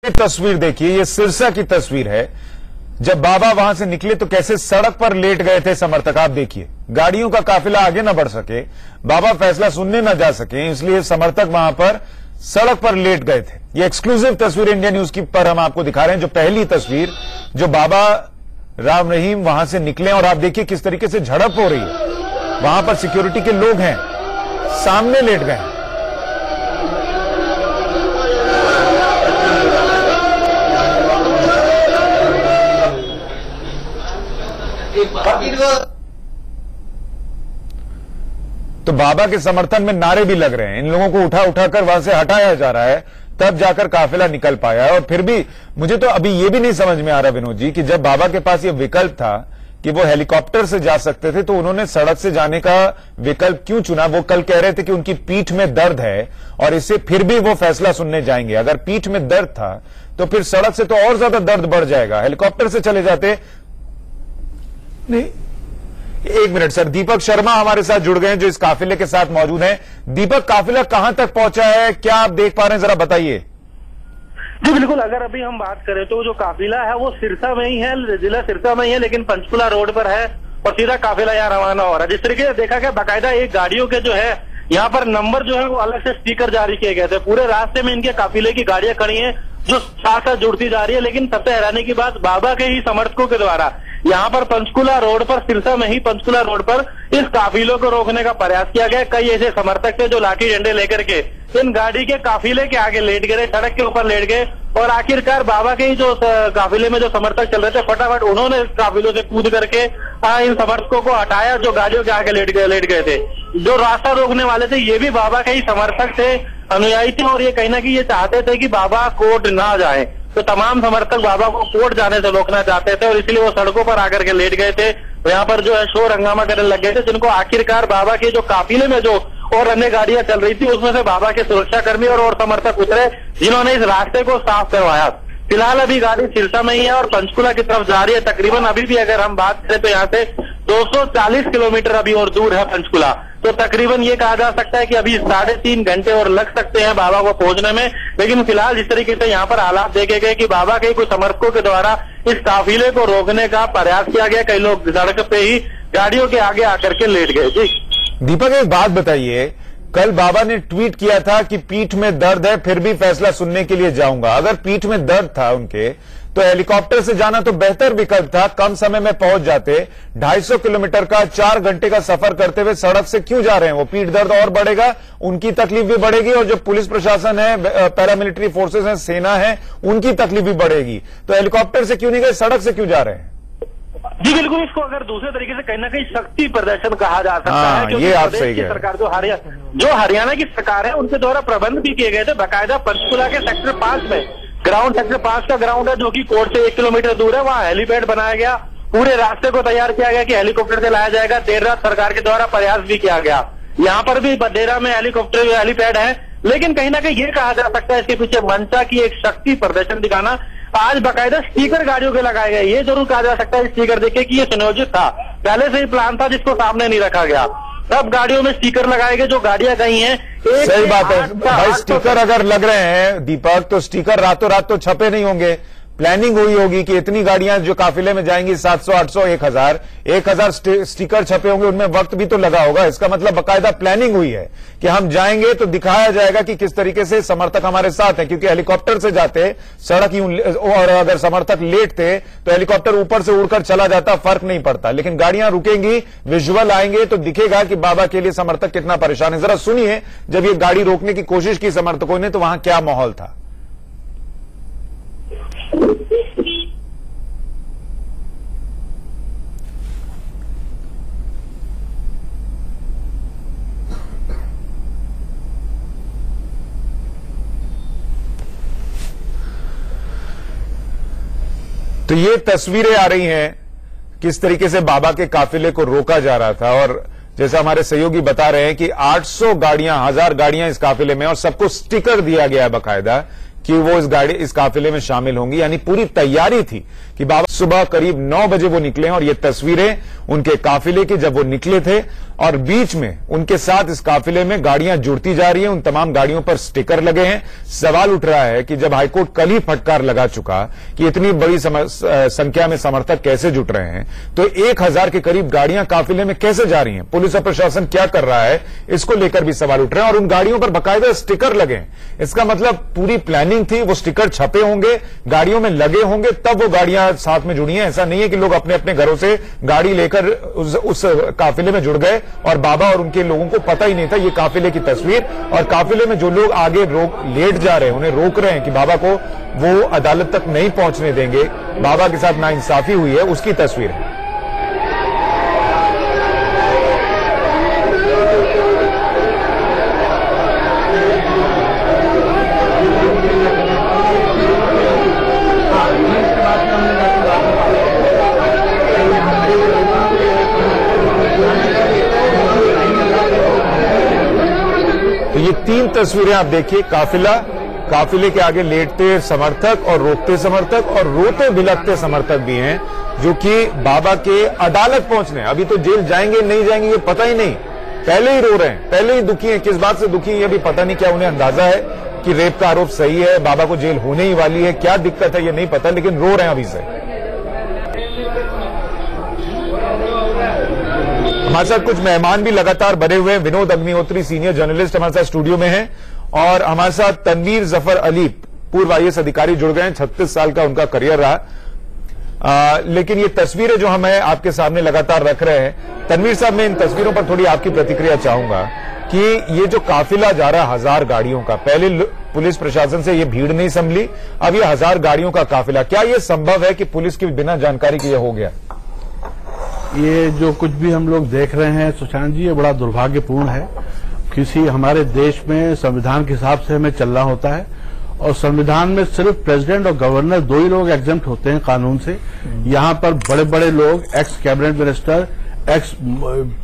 तस्वीर देखिए, ये सिरसा की तस्वीर है। जब बाबा वहां से निकले तो कैसे सड़क पर लेट गए थे समर्थक। आप देखिए, गाड़ियों का काफिला आगे न बढ़ सके, बाबा फैसला सुनने न जा सके, इसलिए समर्थक वहां पर सड़क पर लेट गए थे। ये एक्सक्लूसिव तस्वीर इंडिया न्यूज की पर हम आपको दिखा रहे हैं, जो पहली तस्वीर जो बाबा राम रहीम वहां से निकले, और आप देखिए किस तरीके से झड़प हो रही है। वहां पर सिक्योरिटी के लोग हैं, सामने लेट गए। तो बाबा के समर्थन में नारे भी लग रहे हैं, इन लोगों को उठा उठाकर वहां से हटाया जा रहा है, तब जाकर काफिला निकल पाया है। और फिर भी मुझे तो अभी ये भी नहीं समझ में आ रहा विनोद जी कि जब बाबा के पास ये विकल्प था कि वो हेलीकॉप्टर से जा सकते थे, तो उन्होंने सड़क से जाने का विकल्प क्यों चुना? वो कल कह रहे थे कि उनकी पीठ में दर्द है और इससे फिर भी वो फैसला सुनने जाएंगे। अगर पीठ में दर्द था तो फिर सड़क से तो और ज्यादा दर्द बढ़ जाएगा, हेलीकॉप्टर से चले जाते। नहीं, एक मिनट सर, दीपक शर्मा हमारे साथ जुड़ गए हैं जो इस काफिले के साथ मौजूद हैं। दीपक, काफिला कहां तक पहुंचा है, क्या आप देख पा रहे हैं, जरा बताइए। जी बिल्कुल, अगर अभी हम बात करें तो जो काफिला है वो सिरसा में ही है, जिला सिरसा में ही है, लेकिन पंचकुला रोड पर है और सीधा काफिला यहाँ रवाना हो रहा है। जिस तरीके से देखा गया, बाकायदा एक गाड़ियों के जो है यहाँ पर नंबर जो है वो अलग से स्टिकर जारी किए गए थे। पूरे रास्ते में इनके काफिले की गाड़ियां खड़ी हैं जो साथ साथ जुड़ती जा रही है। लेकिन सबसे हैरानी की बात, बाबा के ही समर्थकों के द्वारा यहाँ पर पंचकुला रोड पर, सिरसा में ही पंचकुला रोड पर इस काफिलों को रोकने का प्रयास किया गया। कई ऐसे समर्थक थे जो लाठी डंडे लेकर के इन गाड़ी के काफिले के आगे लेट गए, सड़क के ऊपर लेट गए, और आखिरकार बाबा के ही जो काफिले में जो समर्थक चल रहे थे, फटाफट उन्होंने काफिलों से कूद करके इन समर्थकों को हटाया जो गाड़ियों के आगे लेट गए थे। जो रास्ता रोकने वाले थे ये भी बाबा के ही समर्थक थे, अनुयायी थे, और ये कहीं ना कहीं ये चाहते थे कि बाबा कोर्ट ना जाए। तो तमाम समर्थक बाबा को कोर्ट जाने से रोकना चाहते थे और इसलिए वो सड़कों पर आकर के लेट गए थे। तो यहाँ पर जो है शोर हंगामा करने लग गए थे, जिनको आखिरकार बाबा के जो काफिले में जो और अन्य गाड़ियां चल रही थी उसमें से बाबा के सुरक्षाकर्मी और समर्थक उतरे, जिन्होंने इस रास्ते को साफ करवाया। फिलहाल अभी गाड़ी सिरसा में ही है और पंचकुला की तरफ जा रही है। तकरीबन अभी भी अगर हम बात करें तो यहाँ से 240 किलोमीटर अभी और दूर है पंचकुला। तो तकरीबन ये कहा जा सकता है कि अभी 3.5 घंटे और लग सकते हैं बाबा को पहुंचने में। लेकिन फिलहाल जिस तरीके से यहाँ पर हालात देखे गए कि बाबा के कुछ समर्थकों के द्वारा इस काफिले को रोकने का प्रयास किया गया, कई लोग सड़क पे ही गाड़ियों के आगे आकर के लेट गए। जी दीपक, एक बात बताइए, कल बाबा ने ट्वीट किया था कि पीठ में दर्द है फिर भी फैसला सुनने के लिए जाऊंगा। अगर पीठ में दर्द था उनके तो हेलीकॉप्टर से जाना तो बेहतर विकल्प था, कम समय में पहुंच जाते। 250 किलोमीटर का 4 घंटे का सफर करते हुए सड़क से क्यों जा रहे हैं? वो पीठ दर्द और बढ़ेगा, उनकी तकलीफ भी बढ़ेगी, और जो पुलिस प्रशासन है, पैरामिलिट्री फोर्सेस है, सेना है, उनकी तकलीफ भी बढ़ेगी। तो हेलीकॉप्टर से क्यों नहीं गए, सड़क से क्यों जा रहे हैं? जी बिल्कुल, इसको अगर दूसरे तरीके से कहीं ना कहीं शक्ति प्रदर्शन कहा जा सकता है, क्योंकि ये आप प्रदेश सही की कह सरकार जो हरियाणा की सरकार है उनके द्वारा प्रबंध भी किए गए थे। बाकायदा पंचकुला के सेक्टर 5 में सेक्टर 5 का ग्राउंड है जो कि कोर्ट से 1 किलोमीटर दूर है, वहाँ हेलीपैड बनाया गया। पूरे रास्ते को तैयार किया गया कि हेलीकॉप्टर से लाया जाएगा। देर रात सरकार के द्वारा प्रयास भी किया गया। यहाँ पर भी बडेरा में हेलीपैड है, लेकिन कहीं ना कहीं ये कहा जा सकता है इसके पीछे मंशा की एक शक्ति प्रदर्शन दिखाना। आज बाकायदा स्टिकर गाड़ियों के लगाए गए, ये जरूर कहा जा सकता है स्टिकर देखे कि ये सुनियोजित था, पहले से ही प्लान था जिसको सामने नहीं रखा गया। सब गाड़ियों में स्टिकर लगाए गए, जो गाड़ियां गई हैं। सही बात है भाई, स्टिकर अगर लग रहे हैं दीपक, तो स्टिकर रातों रात तो छपे नहीं होंगे। प्लानिंग हुई होगी कि इतनी गाड़ियां जो काफिले में जाएंगी, 700, 800, 1000 स्टिकर छपे होंगे, उनमें वक्त भी तो लगा होगा। इसका मतलब बाकायदा प्लानिंग हुई है कि हम जाएंगे तो दिखाया जाएगा कि किस तरीके से समर्थक हमारे साथ हैं। क्योंकि हेलीकॉप्टर से जाते सड़क यूं, और अगर समर्थक लेटते तो हेलीकॉप्टर ऊपर से उड़कर चला जाता, फर्क नहीं पड़ता। लेकिन गाड़ियां रुकेंगी, विजुअल आएंगे तो दिखेगा कि बाबा के लिए समर्थक कितना परेशान है। जरा सुनिए, जब ये गाड़ी रोकने की कोशिश की समर्थकों ने तो वहां क्या माहौल था। तो ये तस्वीरें आ रही हैं किस तरीके से बाबा के काफिले को रोका जा रहा था। और जैसा हमारे सहयोगी बता रहे हैं कि 800 गाड़ियां, 1000 गाड़ियां इस काफिले में, और सबको स्टिकर दिया गया है बाकायदा कि वो इस काफिले में शामिल होंगी। यानी पूरी तैयारी थी कि बाबा सुबह करीब 9 बजे वो निकले। और ये तस्वीरें उनके काफिले की जब वो निकले थे और बीच में उनके साथ इस काफिले में गाड़ियां जुड़ती जा रही हैं। उन तमाम गाड़ियों पर स्टिकर लगे हैं। सवाल उठ रहा है कि जब हाईकोर्ट कल ही फटकार लगा चुका कि इतनी बड़ी संख्या में समर्थक कैसे जुट रहे हैं, तो 1000 के करीब गाड़ियां काफिले में कैसे जा रही हैं, पुलिस और प्रशासन क्या कर रहा है, इसको लेकर भी सवाल उठ रहे हैं। और उन गाड़ियों पर बाकायदा स्टिकर लगे हैं। इसका मतलब पूरी प्लानिंग थी, वो स्टिकर छपे होंगे, गाड़ियों में लगे होंगे, तब वो गाड़ियां साथ में जुड़ी हैं। ऐसा नहीं है कि लोग अपने अपने घरों से गाड़ी लेकर उस काफिले में जुड़ गए और बाबा और उनके लोगों को पता ही नहीं था। ये काफिले की तस्वीर, और काफिले में जो लोग आगे लेट जा रहे हैं, उन्हें रोक रहे हैं कि बाबा को वो अदालत तक नहीं पहुंचने देंगे, बाबा के साथ नाइंसाफी हुई है, उसकी तस्वीर है। तो ये 3 तस्वीरें आप देखिए, काफिले के आगे लेटते समर्थक और रोकते समर्थक और रोते बिलखते समर्थक भी हैं, जो कि बाबा के अदालत पहुंचने, अभी तो जेल जाएंगे नहीं जाएंगे ये पता ही नहीं, पहले ही रो रहे हैं, पहले ही दुखी हैं। किस बात से दुखी हैं ये भी पता नहीं। क्या उन्हें अंदाजा है कि रेप का आरोप सही है, बाबा को जेल होने ही वाली है, क्या दिक्कत है ये नहीं पता, लेकिन रो रहे हैं अभी से। हमारे साथ कुछ मेहमान भी लगातार बने हुए हैं। विनोद अग्निहोत्री सीनियर जर्नलिस्ट हमारे साथ स्टूडियो में हैं, और हमारे साथ तनवीर जफर अली पूर्व IAS अधिकारी जुड़ गए हैं। 36 साल का उनका करियर रहा। लेकिन ये तस्वीरें जो हम आपके सामने लगातार रख रहे हैं, तनवीर साहब, मैं इन तस्वीरों पर थोड़ी आपकी प्रतिक्रिया चाहूंगा कि ये जो काफिला जा रहा है 1000 गाड़ियों का, पहले पुलिस प्रशासन से ये भीड़ नहीं संभली, अब ये 1000 गाड़ियों का काफिला, क्या ये संभव है कि पुलिस की बिना जानकारी के ये हो गया? ये जो कुछ भी हम लोग देख रहे हैं सुशांत जी, ये बड़ा दुर्भाग्यपूर्ण है। किसी हमारे देश में संविधान के हिसाब से हमें चलना होता है, और संविधान में सिर्फ प्रेसिडेंट और गवर्नर 2 ही लोग एग्जेम्प्ट होते हैं कानून से। यहाँ पर बड़े बड़े लोग, x cabinet minister, ex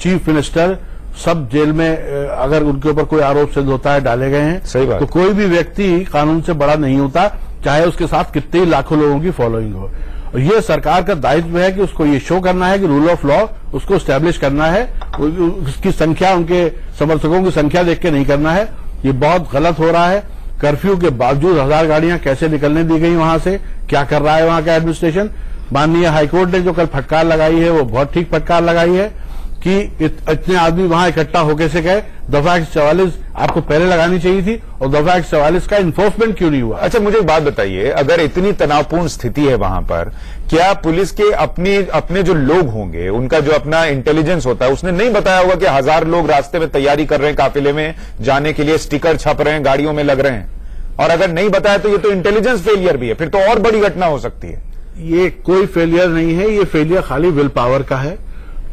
chief minister, सब जेल में, अगर उनके ऊपर कोई आरोप सिद्ध होता है, डाले गए हैं। सही बात। तो कोई भी व्यक्ति कानून से बड़ा नहीं होता, चाहे उसके साथ कितने ही लाखों लोगों की फॉलोइंग हो। और ये सरकार का दायित्व है कि उसको ये शो करना है कि रूल ऑफ लॉ उसको स्टैब्लिश करना है, उसकी संख्या, उनके समर्थकों की संख्या देख के नहीं करना है। ये बहुत गलत हो रहा है। कर्फ्यू के बावजूद 1000 गाड़ियां कैसे निकलने दी गई वहां से, क्या कर रहा है वहां का एडमिनिस्ट्रेशन? माननीय हाईकोर्ट ने जो कल फटकार लगाई है वो बहुत ठीक फटकार लगाई है कि इतने आदमी वहां इकट्ठा होके से गए। दफा 144 आपको पहले लगानी चाहिए थी, और दफा 144 का इन्फोर्समेंट क्यों नहीं हुआ? अच्छा, मुझे एक बात बताइए, अगर इतनी तनावपूर्ण स्थिति है वहां पर, क्या पुलिस के अपने जो लोग होंगे, उनका जो अपना इंटेलिजेंस होता है, उसने नहीं बताया होगा कि 1000 लोग रास्ते में तैयारी कर रहे हैं काफिले में जाने के लिए, स्टिकर छप रहे हैं, गाड़ियों में लग रहे हैं? और अगर नहीं बताया तो ये तो इंटेलिजेंस फेलियर भी है, फिर तो और बड़ी घटना हो सकती है। ये कोई फेलियर नहीं है, ये फेलियर खाली विल पावर का है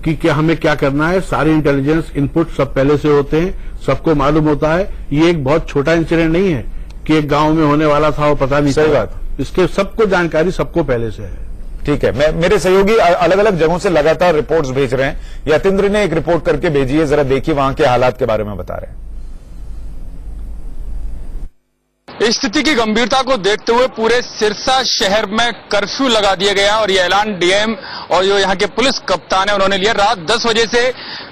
कि क्या हमें क्या करना है। सारे इंटेलिजेंस इनपुट सब पहले से होते हैं, सबको मालूम होता है। ये एक बहुत छोटा इंसिडेंट नहीं है कि एक गांव में होने वाला था वो पता नहीं। सही बात। इसके सबको जानकारी सबको पहले से है। ठीक है, मेरे सहयोगी अलग अलग जगहों से लगातार रिपोर्ट्स भेज रहे हैं। यतेंद्र ने एक रिपोर्ट करके भेजी है, जरा देखिए वहां के हालात के बारे में बता रहे हैं। स्थिति की गंभीरता को देखते हुए पूरे सिरसा शहर में कर्फ्यू लगा दिया गया, और ये ऐलान डीएम और जो यहाँ के पुलिस कप्तान है उन्होंने लिया। रात 10 बजे से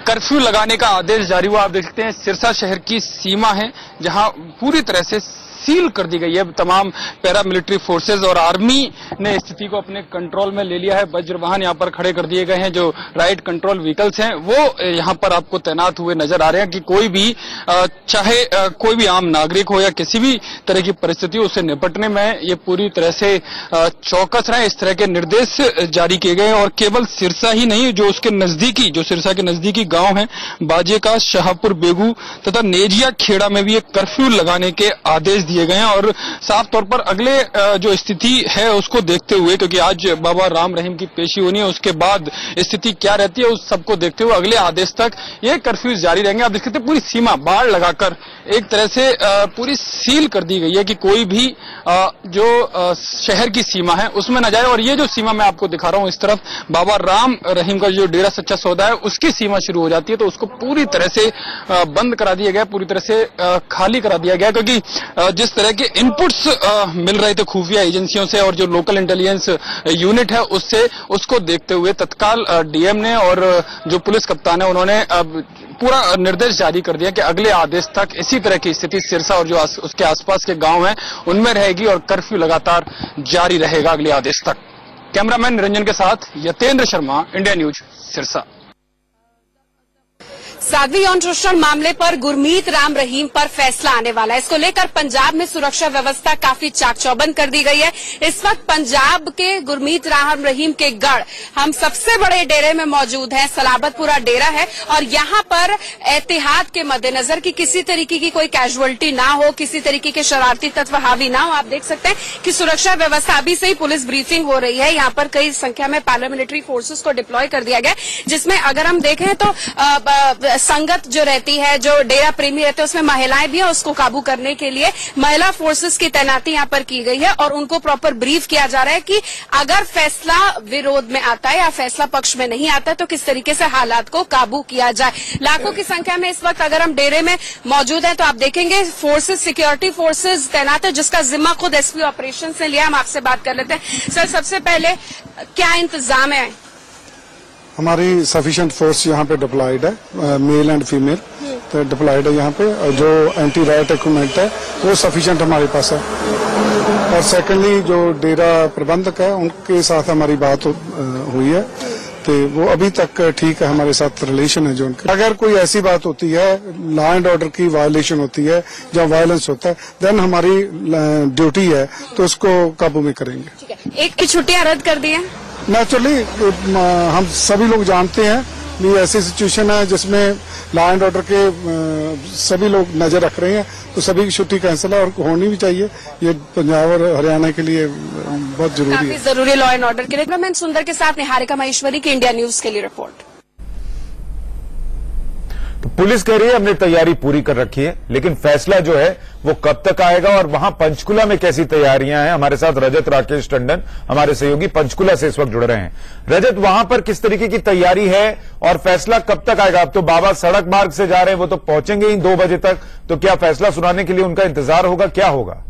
कर्फ्यू लगाने का आदेश जारी हुआ। आप देख सकते हैं सिरसा शहर की सीमा है जहां पूरी तरह से सील कर दी गई है। तमाम पैरामिलिट्री फोर्सेज और आर्मी ने स्थिति को अपने कंट्रोल में ले लिया है। वज्र वाहन यहाँ पर खड़े कर दिए गए हैं, जो राइट कंट्रोल व्हीकल्स हैं वो यहाँ पर आपको तैनात हुए नजर आ रहे हैं कि कोई भी चाहे कोई भी आम नागरिक हो या किसी भी तरह की परिस्थिति उससे निपटने में ये पूरी तरह से चौकस रहे, इस तरह के निर्देश जारी किए गए। और केवल सिरसा ही नहीं, जो उसके नजदीकी, जो सिरसा के नजदीकी गांव हैं, बाजेका, शाहपुर बेगू तथा नेजिया खेड़ा में भी एक कर्फ्यू लगाने के आदेश दिए गए हैं। और साफ तौर पर अगले जो स्थिति है उसको देखते हुए, क्योंकि आज बाबा राम रहीम की पेशी होनी है, उसके बाद स्थिति क्या रहती है उस सबको देखते हुए अगले आदेश तक ये कर्फ्यू जारी रहेंगे। आप देखते हैं पूरी सीमा बाढ़ लगाकर एक तरह से पूरी सील कर दी गई है कि कोई भी जो शहर की सीमा है उसमें न जाए। और ये जो सीमा मैं आपको दिखा रहा हूं, इस तरफ बाबा राम रहीम का जो डेरा सच्चा सौदा है उसकी सीमा शुरू हो जाती है, तो उसको पूरी तरह से बंद करा दिया गया, पूरी तरह से खाली करा दिया गया, क्योंकि जिस तरह के इनपुट्स मिल रहे थे खुफिया एजेंसियों से और जो लोकल इंटेलिजेंस यूनिट है उससे, उसको देखते हुए तत्काल डीएम ने और जो पुलिस कप्तान है उन्होंने पूरा निर्देश जारी कर दिया कि अगले आदेश तक इसी तरह की स्थिति सिरसा और जो उसके आसपास के गांव हैं उनमें रहेगी और कर्फ्यू लगातार जारी रहेगा अगले आदेश तक। कैमरामैन निरंजन के साथ यतेंद्र शर्मा, इंडिया न्यूज, सिरसा। साध्वी यौन शोषण मामले पर गुरमीत राम रहीम पर फैसला आने वाला है। इसको लेकर पंजाब में सुरक्षा व्यवस्था काफी चाक चौबंद कर दी गई है। इस वक्त पंजाब के गुरमीत राम रहीम के गढ़ हम सबसे बड़े डेरे में मौजूद हैं, सलाबतपुरा डेरा है, और यहां पर एहतियात के मद्देनजर कि किसी तरीके की कोई कैजुअलिटी ना हो, किसी तरीके के शरारती तत्व हावी ना हो। आप देख सकते हैं कि सुरक्षा व्यवस्था, अभी से ही पुलिस ब्रीफिंग हो रही है। यहां पर कई संख्या में पैरामिलिट्री फोर्सेस को डिप्लॉय कर दिया गया, जिसमें अगर हम देखें तो संगत जो रहती है, जो डेरा प्रेमी रहते हैं, उसमें महिलाएं भी हैं। उसको काबू करने के लिए महिला फोर्सेस की तैनाती यहां पर की गई है और उनको प्रॉपर ब्रीफ किया जा रहा है कि अगर फैसला विरोध में आता है या फैसला पक्ष में नहीं आता तो किस तरीके से हालात को काबू किया जाए। लाखों की संख्या में इस वक्त अगर हम डेरे में मौजूद हैं तो आप देखेंगे फोर्सेस, सिक्योरिटी फोर्सेस तैनात है, जिसका जिम्मा खुद एसपी ऑपरेशन से लिया। हम आपसे बात कर लेते हैं। सर, सबसे पहले क्या इंतजाम है? हमारी सफिशिएंट फोर्स यहाँ पे डिप्लॉयड है, मेल एंड फीमेल तो डिप्लॉयड है यहाँ पे, और जो एंटी राइट इक्विपमेंट है वो सफिशिएंट हमारे पास है। और सेकेंडली जो डेरा प्रबंधक है उनके साथ हमारी बात हुई है तो वो अभी तक ठीक है, हमारे साथ रिलेशन है जो उनके। अगर कोई ऐसी बात होती है, लॉ एंड ऑर्डर की वायलेशन होती है, जहाँ वायलेंस होता है, देन हमारी ड्यूटी है तो उसको काबू में करेंगे। ठीक है। एक की छुट्टियां रद्द कर दी है। नेचुरली हम सभी लोग जानते हैं कि ऐसी सिचुएशन है जिसमें लॉ एंड ऑर्डर के सभी लोग नजर रख रहे हैं, तो सभी की छुट्टी कैंसिल है और होनी भी चाहिए। ये पंजाब और हरियाणा के लिए बहुत जरूरी है, काफी जरूरी लॉ एंड ऑर्डर के लिए। मैं सुंदर के साथ निहारिका महेश्वरी की इंडिया न्यूज के लिए रिपोर्ट। तो पुलिस कह रही है हमने तैयारी पूरी कर रखी है, लेकिन फैसला जो है वो कब तक आएगा और वहां पंचकुला में कैसी तैयारियां हैं। हमारे साथ रजत राकेश टंडन, हमारे सहयोगी पंचकुला से इस वक्त जुड़ रहे हैं। रजत, वहां पर किस तरीके की तैयारी है और फैसला कब तक आएगा? अब तो बाबा सड़क मार्ग से जा रहे हैं, वो तो पहुंचेंगे ही 2 बजे तक, तो क्या फैसला सुनाने के लिए उनका इंतजार होगा, क्या होगा?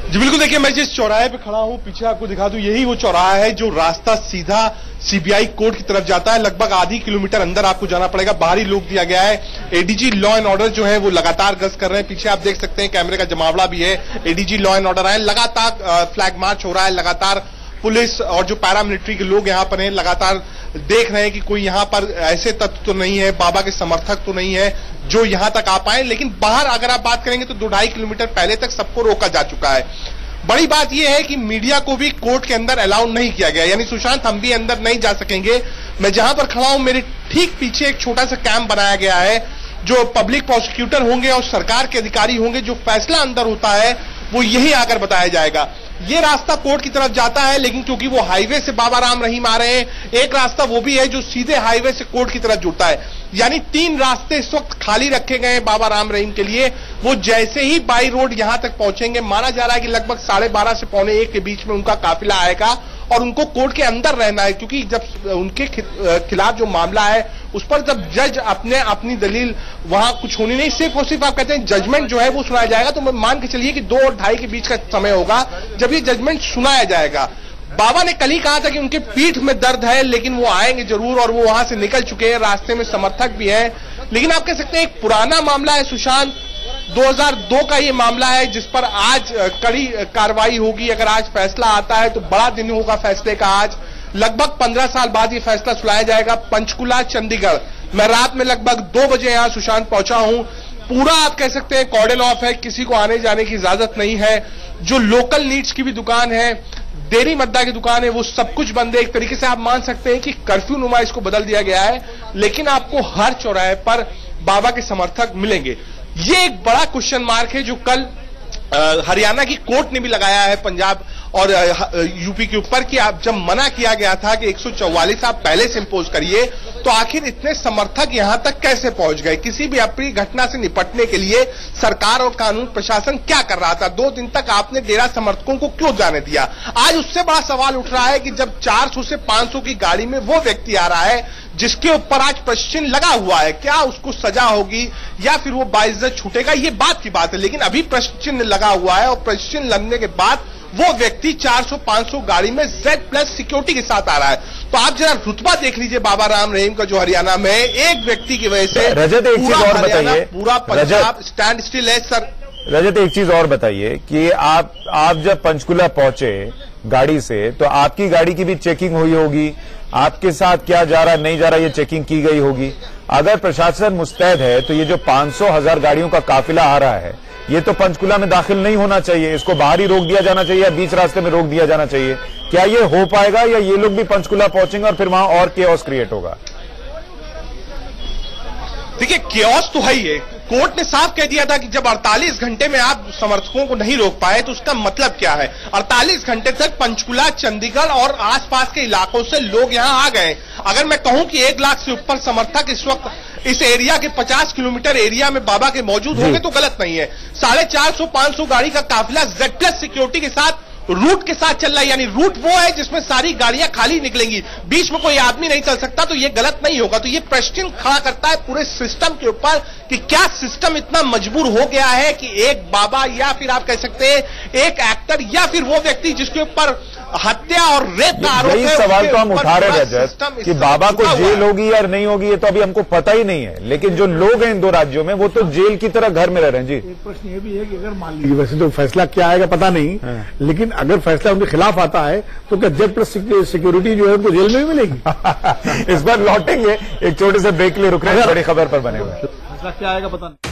जी बिल्कुल, देखिए मैं जिस चौराहे पे खड़ा हूं पीछे आपको दिखा दूं, यही वो चौराहा है जो रास्ता सीधा सीबीआई कोर्ट की तरफ जाता है। लगभग आधी किलोमीटर अंदर आपको जाना पड़ेगा। बाहरी लोग दिया गया है। एडीजी लॉ एंड ऑर्डर जो है वो लगातार गश्त कर रहे हैं। पीछे आप देख सकते हैं कैमरे का जमावड़ा भी है। एडीजी लॉ एंड ऑर्डर आए, लगातार फ्लैग मार्च हो रहा है, लगातार पुलिस और जो पैरामिलिट्री के लोग यहाँ पर हैं लगातार देख रहे हैं कि कोई यहाँ पर ऐसे तत्व तो नहीं है, बाबा के समर्थक तो नहीं है जो यहाँ तक आ पाए। लेकिन बाहर अगर आप बात करेंगे तो 2-2.5 किलोमीटर पहले तक सबको रोका जा चुका है। बड़ी बात यह है कि मीडिया को भी कोर्ट के अंदर अलाउ नहीं किया गया, यानी सुशांत हम भी अंदर नहीं जा सकेंगे। मैं जहां पर खड़ा हूं मेरे ठीक पीछे एक छोटा सा कैंप बनाया गया है। जो पब्लिक प्रोसिक्यूटर होंगे और सरकार के अधिकारी होंगे, जो फैसला अंदर होता है वो यही आकर बताया जाएगा। ये रास्ता कोर्ट की तरफ जाता है, लेकिन क्योंकि वो हाईवे से बाबा राम रहीम आ रहे हैं, एक रास्ता वो भी है जो सीधे हाईवे से कोर्ट की तरफ जुड़ता है। यानी 3 रास्ते इस वक्त खाली रखे गए हैं बाबा राम रहीम के लिए। वो जैसे ही बाई रोड यहां तक पहुंचेंगे, माना जा रहा है कि लगभग 12:30 से 12:45 के बीच में उनका काफिला आएगा और उनको कोर्ट के अंदर रहना है, क्योंकि जब उनके खिलाफ जो मामला है उस पर जब जज अपनी दलील वहां कुछ होनी नहीं, सिर्फ और सिर्फ आप कहते हैं जजमेंट जो है वो सुनाया जाएगा। तो मान के चलिए कि 2 और 2:30 के बीच का समय होगा जब ये जजमेंट सुनाया जाएगा। बाबा ने कल ही कहा था कि उनके पीठ में दर्द है, लेकिन वो आएंगे जरूर और वो वहां से निकल चुके हैं। रास्ते में समर्थक भी है, लेकिन आप कह सकते हैं एक पुराना मामला है सुशांत, 2002 का ये मामला है जिस पर आज कड़ी कार्रवाई होगी। अगर आज फैसला आता है तो बड़ा दिन होगा फैसले का। आज लगभग 15 साल बाद ये फैसला सुनाया जाएगा। पंचकुला, चंडीगढ़। मैं रात में लगभग 2 बजे यहाँ सुशांत पहुंचा हूं। पूरा आप कह सकते हैं कॉर्डन ऑफ है, किसी को आने जाने की इजाजत नहीं है। जो लोकल नीड्स की भी दुकान है, डेयरी मद्दा की दुकान है, वो सब कुछ बंद है। एक तरीके से आप मान सकते हैं कि कर्फ्यू नुमा इसको बदल दिया गया है, लेकिन आपको हर चौराहे पर बाबा के समर्थक मिलेंगे। ये एक बड़ा क्वेश्चन मार्क है जो कल हरियाणा की कोर्ट ने भी लगाया है पंजाब और यूपी के ऊपर कि आप जब मना किया गया था कि 144 आप पहले से इंपोज करिए, तो आखिर इतने समर्थक यहां तक कैसे पहुंच गए? किसी भी अप्रिय घटना से निपटने के लिए सरकार और कानून प्रशासन क्या कर रहा था? 2 दिन तक आपने डेरा समर्थकों को क्यों जाने दिया? आज उससे बड़ा सवाल उठ रहा है कि जब 400 से 500 की गाड़ी में वो व्यक्ति आ रहा है जिसके ऊपर आज प्रश्न लगा हुआ है, क्या उसको सजा होगी या फिर वो बाइज्जत छूटेगा? ये बात की बात है, लेकिन अभी प्रश्न लगा हुआ है और प्रश्न लगने के बाद वो व्यक्ति 400-500 गाड़ी में Z+ सिक्योरिटी के साथ आ रहा है। तो आप जरा रुतबा देख लीजिए बाबा राम रहीम का जो हरियाणा में है, एक व्यक्ति की वजह से रजत एक चीज और बताइए, पूरा पंजाब स्टैंड स्टिल है। सर रजत एक चीज और बताइए कि आप जब पंचकुला पहुंचे गाड़ी से, तो आपकी गाड़ी की भी चेकिंग हुई होगी, आपके साथ क्या जा रहा नहीं जा रहा ये चेकिंग की गई होगी। अगर प्रशासन मुस्तैद है तो ये जो 500,000 गाड़ियों का काफिला आ रहा है, ये तो पंचकुला में दाखिल नहीं होना चाहिए, इसको बाहर ही रोक दिया जाना चाहिए या बीच रास्ते में रोक दिया जाना चाहिए। क्या ये हो पाएगा या ये लोग भी पंचकुला पहुंचेंगे और फिर वहां और केओस क्रिएट होगा? देखिए, केओस तो है ही है। कोर्ट ने साफ कह दिया था कि जब 48 घंटे में आप समर्थकों को नहीं रोक पाए तो उसका मतलब क्या है। 48 घंटे तक पंचकुला, चंडीगढ़ और आसपास के इलाकों से लोग यहां आ गए। अगर मैं कहूं कि 1 लाख से ऊपर समर्थक इस वक्त इस एरिया के 50 किलोमीटर एरिया में बाबा के मौजूद होंगे तो गलत नहीं है। 450-500 गाड़ी का काफिला Z+ सिक्योरिटी के साथ रूट के साथ चल रहा है, यानी रूट वो है जिसमें सारी गाड़ियां खाली निकलेंगी, बीच में कोई आदमी नहीं चल सकता, तो ये गलत नहीं होगा। तो ये प्रश्न खड़ा करता है पूरे सिस्टम के ऊपर कि क्या सिस्टम इतना मजबूर हो गया है कि एक बाबा या फिर आप कह सकते हैं एक एक्टर या फिर वो व्यक्ति जिसके ऊपर हत्या और रेप का आरोप है, सवाल तो हम उठा रहे रजत कि बाबा को जेल होगी या नहीं होगी, ये तो अभी हमको पता ही नहीं है, लेकिन जो लोग हैं इन 2 राज्यों में वो तो जेल की तरह घर में रह रहे हैं। जी, एक प्रश्न ये भी है कि अगर मान लीजिए, वैसे तो फैसला क्या आएगा पता नहीं, लेकिन अगर फैसला उनके खिलाफ आता है तो क्या Z+ सिक्योरिटी जो है उनको जेल में भी मिलेगी? इस बार लौटेंगे, एक छोटे से ब्रेक के लिए रुक रहे हैं, बड़ी खबर पर बने हुए। फैसला क्या आएगा पता नहीं।